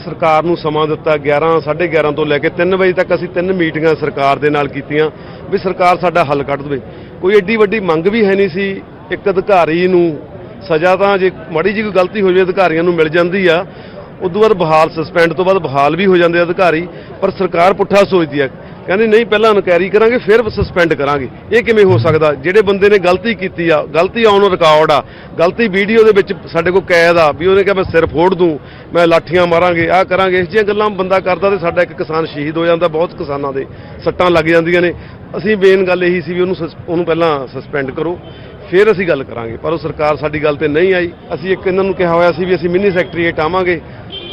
ਸਰਕਾਰ ਨੂੰ ਸਮਾਂ ਦਿੱਤਾ 11 11:30 ਤੋਂ ਲੈ ਕੇ 3 ਵਜੇ ਤੱਕ ਅਸੀਂ 3 ਮੀਟਿੰਗਾਂ ਸਰਕਾਰ ਦੇ ਨਾਲ ਕੀਤੀਆਂ ਵੀ ਸਰਕਾਰ ਸਾਡਾ ਹੱਲ ਕੱਢ ਦੇਵੇ। ਕੋਈ ਏਡੀ ਵੱਡੀ ਮੰਗ ਵੀ ਹੈ ਨਹੀਂ ਸੀ। ਇੱਕ ਅਧਿਕਾਰੀ ਨੂੰ ਸਜ਼ਾ ਤਾਂ ਜੇ ਮਾੜੀ ਜਿਹੀ ਕੋਈ ਗਲਤੀ ਹੋ ਜਾਵੇ ਅਧਿਕਾਰੀਆਂ ਨੂੰ ਮਿਲ ਜਾਂਦੀ ਆ, ਉਦੋਂ ਬਾਅਦ ਬਹਾਲ ਸਸਪੈਂਡ ਤੋਂ ਬਾਅਦ ਬਹਾਲ ਵੀ ਹੋ ਜਾਂਦੇ ਅਧਿਕਾਰੀ, ਪਰ ਸਰਕਾਰ ਪੁੱਠਾ ਸੋਚਦੀ ਆ, ਕਹਿੰਦੇ ਨਹੀਂ ਪਹਿਲਾਂ ਇਨਕੁਆਇਰੀ ਕਰਾਂਗੇ ਫਿਰ ਸਸਪੈਂਡ ਕਰਾਂਗੇ। ਇਹ ਕਿਵੇਂ ਹੋ ਸਕਦਾ? ਜਿਹੜੇ ਬੰਦੇ ਨੇ ਗਲਤੀ ਕੀਤੀ ਆ, ਗਲਤੀ ਆਨ ਰਿਕਾਰਡ ਆ, ਗਲਤੀ ਵੀਡੀਓ ਦੇ ਵਿੱਚ ਸਾਡੇ ਕੋਲ ਕੈਦ ਆ ਵੀ ਉਹਨੇ ਕਿਹਾ ਮੈਂ ਸਿਰ ਫੋੜ ਦੂੰ, ਮੈਂ ਲਾਠੀਆਂ ਮਾਰਾਂਗੇ, ਆਹ ਕਰਾਂਗੇ, ਇਸ ਜਿਹੀਆਂ ਗੱਲਾਂ ਬੰਦਾ ਕਰਦਾ ਤੇ ਸਾਡਾ ਇੱਕ ਕਿਸਾਨ ਸ਼ਹੀਦ ਹੋ ਜਾਂਦਾ, ਬਹੁਤ ਕਿਸਾਨਾਂ ਦੇ ਸੱਟਾਂ ਲੱਗ ਜਾਂਦੀਆਂ ਨੇ। ਅਸੀਂ ਮੇਨ ਗੱਲ ਇਹੀ ਸੀ ਵੀ ਉਹਨੂੰ ਪਹਿਲਾਂ ਸਸਪੈਂਡ ਕਰੋ ਫਿਰ ਅਸੀਂ ਗੱਲ ਕਰਾਂਗੇ, ਪਰ ਉਹ ਸਰਕਾਰ ਸਾਡੀ ਗੱਲ ਤੇ ਨਹੀਂ ਆਈ। ਅਸੀਂ ਇੱਕ ਇਹਨਾਂ ਨੂੰ ਕਿਹਾ ਹੋਇਆ ਸੀ ਵੀ ਅਸੀਂ ਮਿੰਨੀ ਸੈਕਟਰੀਏਟ ਆਵਾਂਗੇ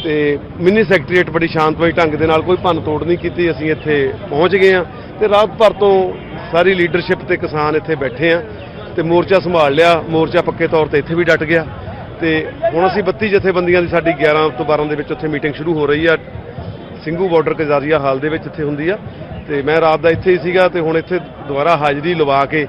ਤੇ ਮਿੰਨੀ ਸੈਕਟਰੀਏਟ ਬੜੀ ਸ਼ਾਂਤਮਈ ਢੰਗ ਦੇ ਨਾਲ ਕੋਈ ਭੰਨ ਤੋੜ ਨਹੀਂ ਕੀਤੀ। ਅਸੀਂ ਇੱਥੇ ਪਹੁੰਚ ਗਏ ਹਾਂ ਤੇ ਰਾਤ ਭਰ ਤੋਂ ਸਾਰੀ ਲੀਡਰਸ਼ਿਪ ਤੇ ਕਿਸਾਨ ਇੱਥੇ ਬੈਠੇ ਆ ਤੇ ਮੋਰਚਾ ਸੰਭਾਲ ਲਿਆ। ਮੋਰਚਾ ਪੱਕੇ ਤੌਰ ਤੇ ਇੱਥੇ ਵੀ ਡਟ ਗਿਆ ਤੇ ਹੁਣ ਅਸੀਂ 32 ਜਥੇਬੰਦੀਆਂ ਦੀ ਸਾਡੀ 11 ਤੋਂ 12 ਦੇ ਵਿੱਚ ਉੱਥੇ ਮੀਟਿੰਗ ਸ਼ੁਰੂ ਹੋ ਰਹੀ ਆ ਸਿੰਘੂ ਬਾਰਡਰ ਕਜ਼ਾਰੀਆ ਹਾਲ ਦੇ ਵਿੱਚ ਇੱਥੇ ਹੁੰਦੀ ਆ ਤੇ ਮੈਂ ਰਾਤ ਦਾ ਇੱਥੇ ਹੀ ਸੀਗਾ ਤੇ ਹੁਣ ਇੱਥੇ ਦੁਬਾਰਾ ਹਾਜ਼ਰੀ ਲਵਾ ਕੇ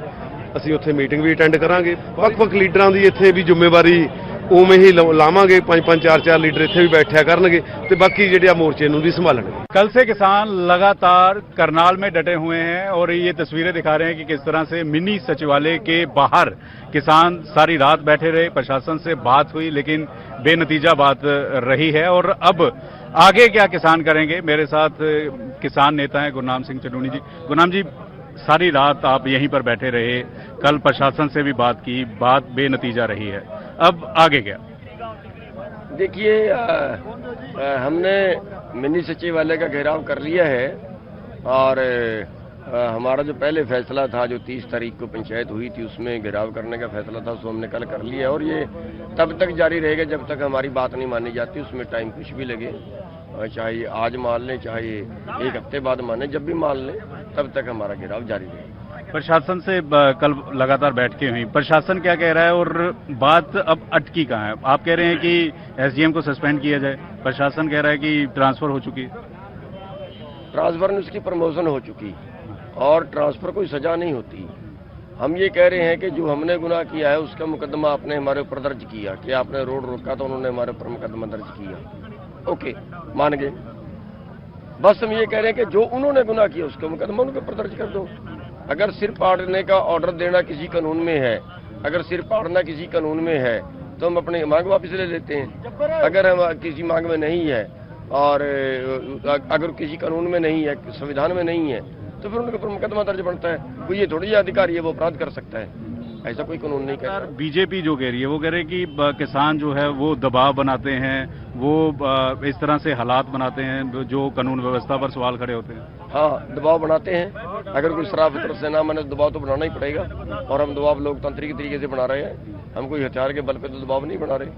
ਅਸੀਂ ਉੱਥੇ ਮੀਟਿੰਗ ਵੀ ਅਟੈਂਡ ਕਰਾਂਗੇ। ਵੱਖ-ਵੱਖ ਲੀਡਰਾਂ ਦੀ ਇੱਥੇ ਵੀ ਜ਼ਿੰਮੇਵਾਰੀ ਉਵੇਂ ਹੀ ਲਾਵਾਂਗੇ, 5-5 4-4 लीडर इत्थे भी बैठा करनगे ते बाकी जिहड़े मोर्चे नूं भी संभालणगे। कल से किसान लगातार करनाल में डटे हुए हैं और ये तस्वीरें दिखा रहे हैं कि किस तरह से मिनी सचिवालय के बाहर किसान सारी रात बैठे रहे। प्रशासन से बात हुई लेकिन बेनतीजा बात रही है। और अब आगे क्या किसान करेंगे? मेरे साथ किसान नेता हैं गुरनाम सिंह चनूनी जी। गुरनाम जी, सारी रात आप यहीं पर बैठे रहे, कल प्रशासन से भी बात की, बात बेनतीजा रही है, अब आगे क्या? देखिए, हमने मिनी सचिवालय का घेराव कर लिया है और हमारा जो पहले फैसला था जो 30 तारीख को पंचायत हुई थी उसमें घेराव करने का फैसला था, उसको हमने कल कर लिया है और ये तब तक जारी रहेगा जब तक हमारी बात नहीं मानी जाती। उसमें टाइम कुछ भी लगे, चाहे आज मान लें चाहे एक हफ्ते बाद माने, जब भी मान लें तब तक हमारा घेराव जारी रहेगा। प्रशासन से कल लगातार बैठकें हुई, प्रशासन क्या कह रहा है और बात अब अटकी कहाँ है? आप कह रहे हैं कि एसडीएम को सस्पेंड किया जाए, प्रशासन कह रहा है कि ट्रांसफर हो चुकी है। ट्रांसफर में उसकी प्रमोशन हो चुकी और ट्रांसफर कोई सजा नहीं होती। हम ये कह रहे हैं कि जो हमने गुनाह किया है उसका मुकदमा आपने हमारे ऊपर दर्ज किया कि आपने रोड रोका तो उन्होंने हमारे ऊपर मुकदमा दर्ज किया, ओके मान गए। बस हम ये कह रहे हैं कि जो उन्होंने गुनाह किया उसका मुकदमा उनके ऊपर दर्ज कर दो। अगर सिर फाड़ने का ऑर्डर देना किसी कानून में है, अगर सिर फाड़ना किसी कानून में है तो हम अपनी मांग वापस ले लेते हैं। अगर हम किसी मांग में नहीं है और अगर किसी कानून में नहीं है, संविधान में नहीं है, तो फिर उनके ऊपर मुकदमा दर्ज बनता है। कोई ये थोड़ी अधिकारी है वो अपराध कर सकता है, ऐसा कोई कानून नहीं कहता। बीजेपी जो कह रही है वो कह रहे हैं कि किसान जो है वो दबाव बनाते हैं, वो इस तरह से हालात बनाते हैं जो कानून व्यवस्था पर सवाल खड़े होते हैं। हाँ, दबाव बनाते हैं। अगर कोई शराब तरफ से ना माने तो दबाव तो बनाना ही पड़ेगा और हम दबाव लोकतांत्रिक तरीके से बना रहे हैं। हम कोई हथियार के बल पे तो दबाव नहीं बना रहे,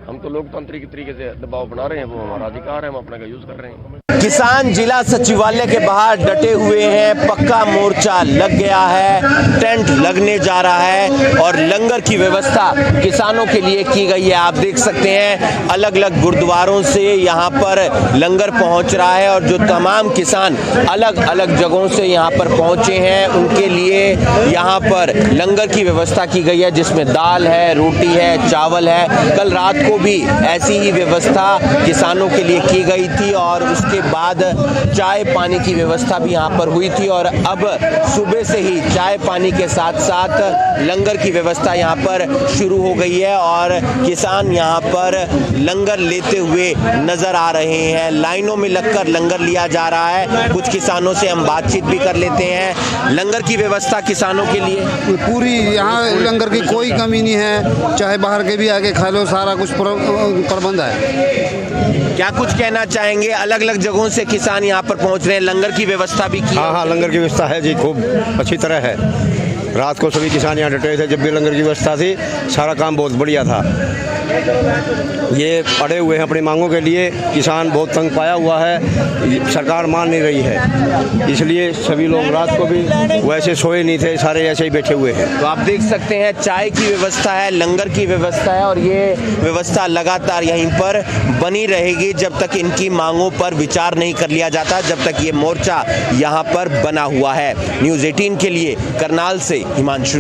हम तो लोकतांत्रिक तरीके से दबाव बना रहे हैं, वो हमारा अधिकार है, हम अपने का यूज कर रहे हैं। किसान जिला सचिवालय के बाहर डटे हुए हैं, पक्का मोर्चा लग गया है, टेंट लगने जा रहा है और लंगर की व्यवस्था किसानों के लिए की गई है। आप देख सकते हैं अलग अलग गुरुद्वारों से यहाँ पर लंगर पहुँच रहा है और जो तमाम किसान अलग अलग जगहों से यहाँ पर पहुँचे हैं उनके लिए यहाँ पर लंगर की व्यवस्था की गई है, जिसमें दाल है, रोटी है, चावल है। कल रात को भी ऐसी ही व्यवस्था किसानों के लिए की गई थी और उसके बाद चाय पानी की व्यवस्था भी यहाँ पर हुई थी और अब सुबह से ही चाय पानी के साथ साथ लंगर की व्यवस्था यहाँ पर शुरू हो गई है और किसान यहाँ पर लंगर लेते हुए नजर आ रहे हैं। लाइनों में लगकर लंगर लिया जा रहा है। कुछ किसानों से हम बातचीत भी कर लेते हैं। लंगर की व्यवस्था किसानों के लिए पूरी, यहाँ लंगर की कोई कमी नहीं है, चाहे बाहर के भी आके खा लो, सारा कुछ प्रबंध है। क्या कुछ कहना चाहेंगे? अलग अलग जगहों से किसान यहाँ पर पहुँच रहे हैं, लंगर की व्यवस्था भी की? हाँ, लंगर की व्यवस्था है जी, खूब अच्छी तरह है। रात को सभी किसान यहाँ डटे थे, जब भी लंगर की व्यवस्था थी, सारा काम बहुत बढ़िया था। ये अड़े हुए हैं अपनी मांगों के लिए, किसान बहुत तंग पाया हुआ है, सरकार मान नहीं रही है, इसलिए सभी लोग रात को भी वैसे सोए नहीं थे, सारे ऐसे ही बैठे हुए हैं। तो आप देख सकते हैं चाय की व्यवस्था है, लंगर की व्यवस्था है और ये व्यवस्था लगातार यहीं पर बनी रहेगी जब तक इनकी मांगों पर विचार नहीं कर लिया जाता, जब तक ये मोर्चा यहाँ पर बना हुआ है। न्यूज़ 18 के लिए करनाल से हिमांशु।